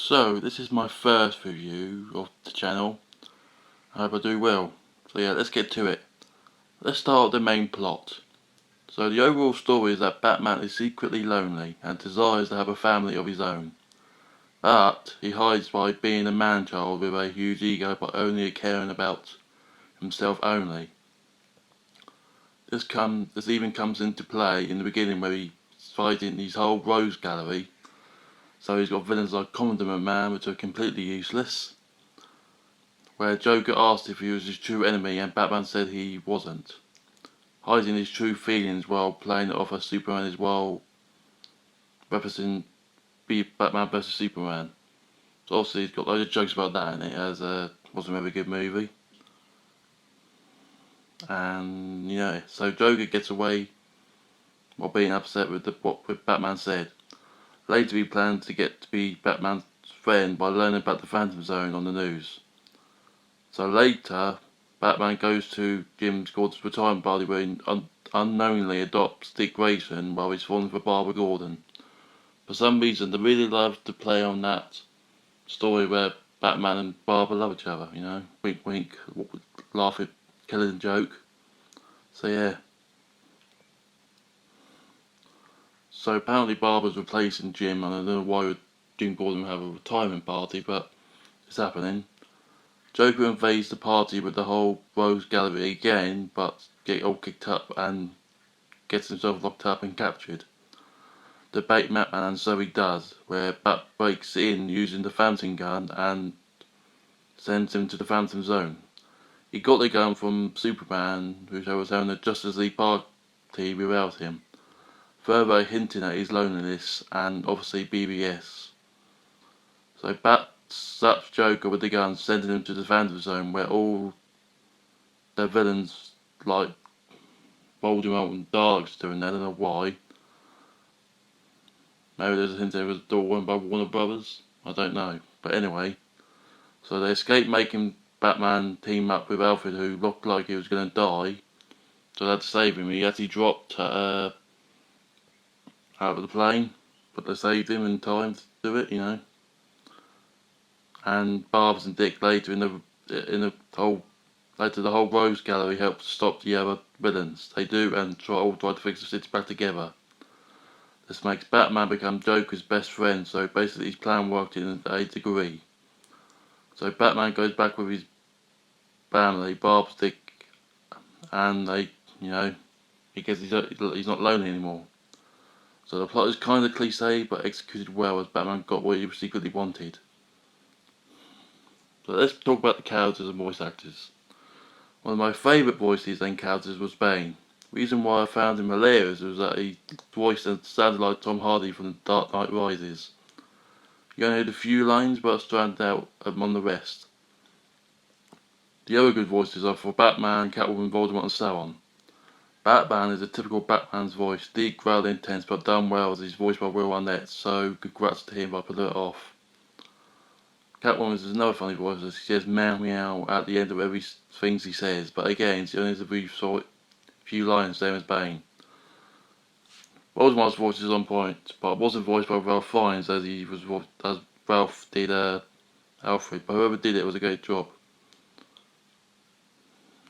So, this is my first review of the channel. I hope I do well. So yeah, let's get to it. Let's start with the main plot. So the overall story is that Batman is secretly lonely and desires to have a family of his own. But he hides by being a man-child with a huge ego but only caring about himself only. This even comes into play in the beginning where he's fighting his whole Rose Gallery. So he's got villains like Condiment Man, which are completely useless, where Joker asked if he was his true enemy and Batman said he wasn't, hiding his true feelings while playing it off as Superman is while representing Batman vs Superman. So obviously he's got loads of jokes about that in it, as wasn't a very good movie. And yeah, so Joker gets away while being upset with what Batman said. Later he plans to get to be Batman's friend by learning about the Phantom Zone on the news. So later, Batman goes to Jim Gordon's retirement party where he unknowingly adopts Dick Grayson while he's falling for Barbara Gordon. For some reason, they really love to play on that story where Batman and Barbara love each other, you know, wink wink, laugh at killing joke. So yeah. So apparently Barbara's replacing Jim, and I don't know why Jim Gordon would have a retirement party, but it's happening. Joker invades the party with the whole Rose Gallery again, but gets all kicked up and gets himself locked up and captured. The bait Batman, and so he does, where Bat breaks in using the Phantom gun and sends him to the Phantom Zone. He got the gun from Superman, who was having a Justice League party without him, further hinting at his loneliness and obviously BBS. So Bat slaps Joker with the gun, sending him to the Phantom Zone, where all the villains like Voldemort and Dark's doing that. I don't know why. Maybe there's a hint that it was done by Warner Brothers. I don't know. But anyway, so they escape, making Batman team up with Alfred, who looked like he was going to die. So they had to save him. He actually dropped out of the plane, but they saved him in time to do it, you know. And Barbs and Dick later the whole Rose Gallery help to stop the other villains. They do, and try to fix the city back together. This makes Batman become Joker's best friend, so basically his plan worked in a degree. So Batman goes back with his family, Barbs, Dick, and because he's not lonely anymore. So the plot is kind of cliche, but executed well, as Batman got what he secretly wanted. So let's talk about the characters and voice actors. One of my favourite voices and characters was Bane. Reason why I found him hilarious was that he voiced and sounded like Tom Hardy from The Dark Knight Rises. You only heard a few lines, but stood out among the rest. The other good voices are for Batman, Catwoman, Voldemort and so on. Batman is a typical Batman's voice, deep, growly, intense, but done well, as he's voiced by Will Arnett, so congrats to him by pulling it off. Catwoman is another funny voice, as she says meow meow at the end of every thing he says, but again, she only has a few lines, same as Bane. Voldemort's voice is on point, but it wasn't voiced by Ralph Fiennes as Ralph did Alfred, but whoever did it was a great job.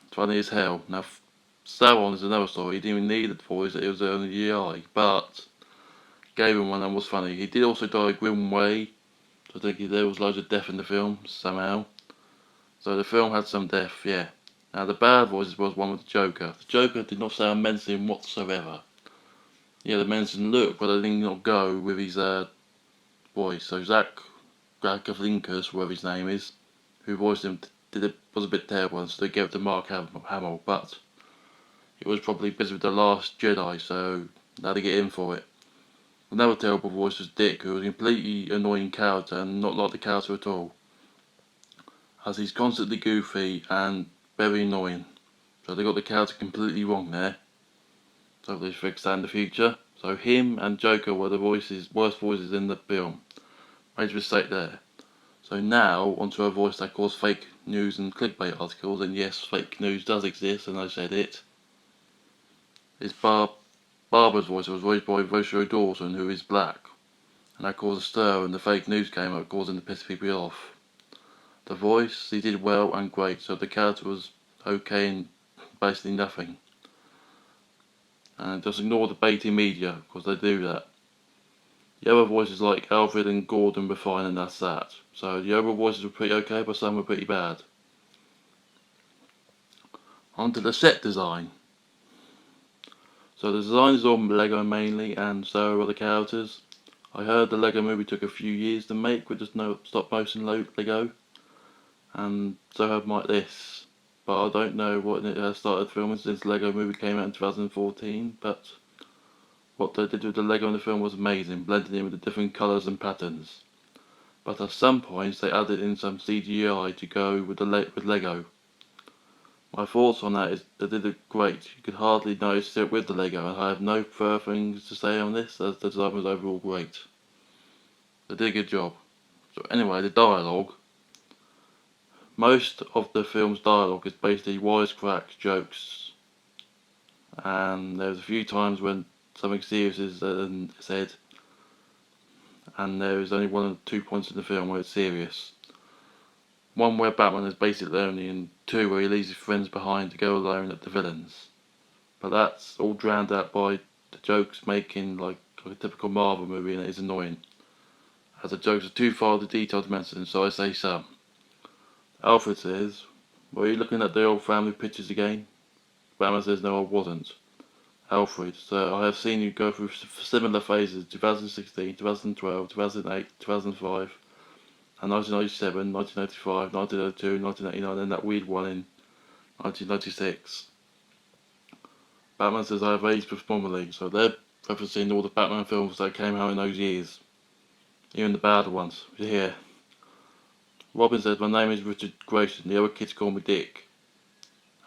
It's funny as hell. Now, Sauron is another story. He didn't even need the voice, it was only the eye, but gave him one that was funny. He did also die a grim way, so I think there was loads of death in the film, somehow. So the film had some death, yeah. Now the bad voices was one with the Joker. The Joker did not sound menacing whatsoever. Yeah, the menacing look, but I did not go with his voice. So Zach Galifianakis, whatever his name is, who voiced him, was a bit terrible, so they gave it to Mark Hamill, but it was probably because of The Last Jedi, so they had to get in for it. Another terrible voice was Dick, who was a completely annoying character and not like the character at all, as he's constantly goofy and very annoying. So they got the character completely wrong there. So they fix that in the future. So him and Joker were the worst voices in the film. Major mistake there. So now onto a voice that caused fake news and clickbait articles, and yes, fake news does exist, and I said it. It's Barbara's voice was voiced by Rosario Dawson, who is black. and that caused a stir, and the fake news came up, causing to piss people off. The voice, he did well and great, so the character was okay and basically nothing. And just ignore the baiting media, because they do that. The other voices like Alfred and Gordon were fine, and that's that. So the overall voices were pretty okay, but some were pretty bad. On to the set design. So the design is all Lego mainly, and so are the characters. I heard the Lego movie took a few years to make with just no stop motion Lego, and so might this. But I don't know what it has started filming since the Lego movie came out in 2014, but what they did with the Lego in the film was amazing, blending in with the different colours and patterns. But at some points they added in some CGI to go with with Lego. My thoughts on that is they did it great. You could hardly notice it with the Lego, and I have no further things to say on this, as the design was overall great. They did a good job. So anyway, the dialogue. Most of the film's dialogue is basically wisecracks, jokes, and there's a few times when something serious is said, and there is only 1 or 2 points in the film where it's serious. One where Batman is basically lonely, and 2 where he leaves his friends behind to go alone at the villains. But that's all drowned out by the jokes making like a typical Marvel movie, and it is annoying, as the jokes are too far to detail to mention, so I say some. Alfred says, "Were you looking at the old family pictures again?" Batman says, "No, I wasn't." Alfred, "So I have seen you go through similar phases, 2016, 2012, 2008, 2005, and 1997, 1995, 1902, 1989, and that weird one in 1996. Batman says, "I have aged performably," so they're referencing all the Batman films that came out in those years, even the bad ones. Yeah. Robin says, "My name is Richard Grayson, the other kids call me Dick."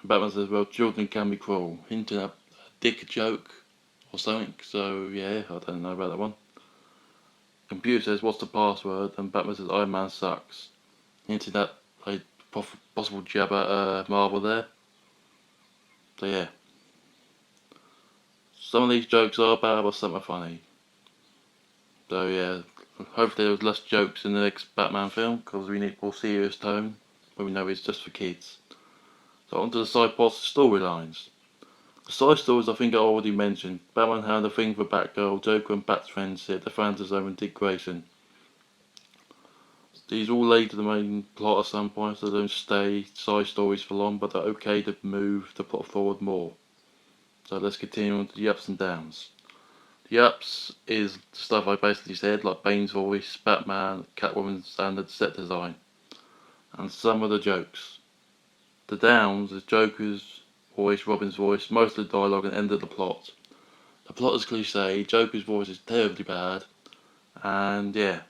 And Batman says, "Well, children can be cruel," hinting at a dick joke or something, so yeah, I don't know about that one. Computer says, "What's the password?" And Batman says, "Iron Man sucks," hinting at a possible jab at Marvel there. So yeah. Some of these jokes are bad, but some are funny. So yeah, hopefully there was less jokes in the next Batman film, because we need more serious tone, when we know it's just for kids. So on to the side plots storylines. The side stories I think I already mentioned. Batman had a thing for Batgirl, Joker and Bat's friends, the Phantom Zone and Dick Grayson. These all lead to the main plot at some point, so they don't stay side stories for long, but they're okay to move the plot forward more. So let's continue on to the ups and downs. The ups is the stuff I basically said, like Bane's voice, Batman, Catwoman's standard set design, and some of the jokes. The downs is Joker's voice, Robin's voice, most of the dialogue, and end of the plot. The plot is cliche, Joker's voice is terribly bad, and yeah.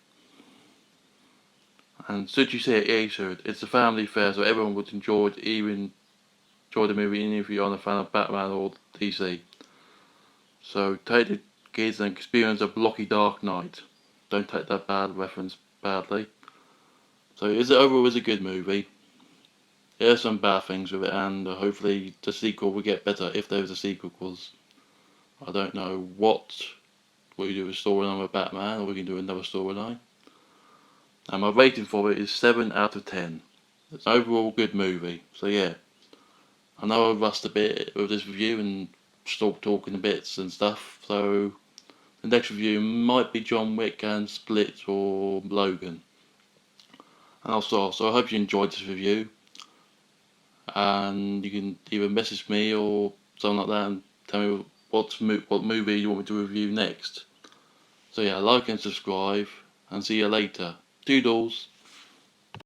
And should you see it? Yeah, you should. It's a family affair, so everyone would enjoy it, enjoy the movie, even if you're not a fan of Batman or DC. So take the kids and experience a blocky Dark Knight. Don't take that bad reference badly. So overall is a good movie. There are some bad things with it, and hopefully the sequel will get better if there is a sequel, because I don't know what we do with storyline with Batman, or we can do another storyline. And my rating for it is 7 out of 10. It's an overall good movie. So yeah, I know I rushed a bit with this review and stopped talking a bits and stuff, so the next review might be John Wick and Split or Logan. And also, so I hope you enjoyed this review, and you can either message me or something like that and tell me what movie you want me to review next. So yeah, like and subscribe, and see you later. Toodles!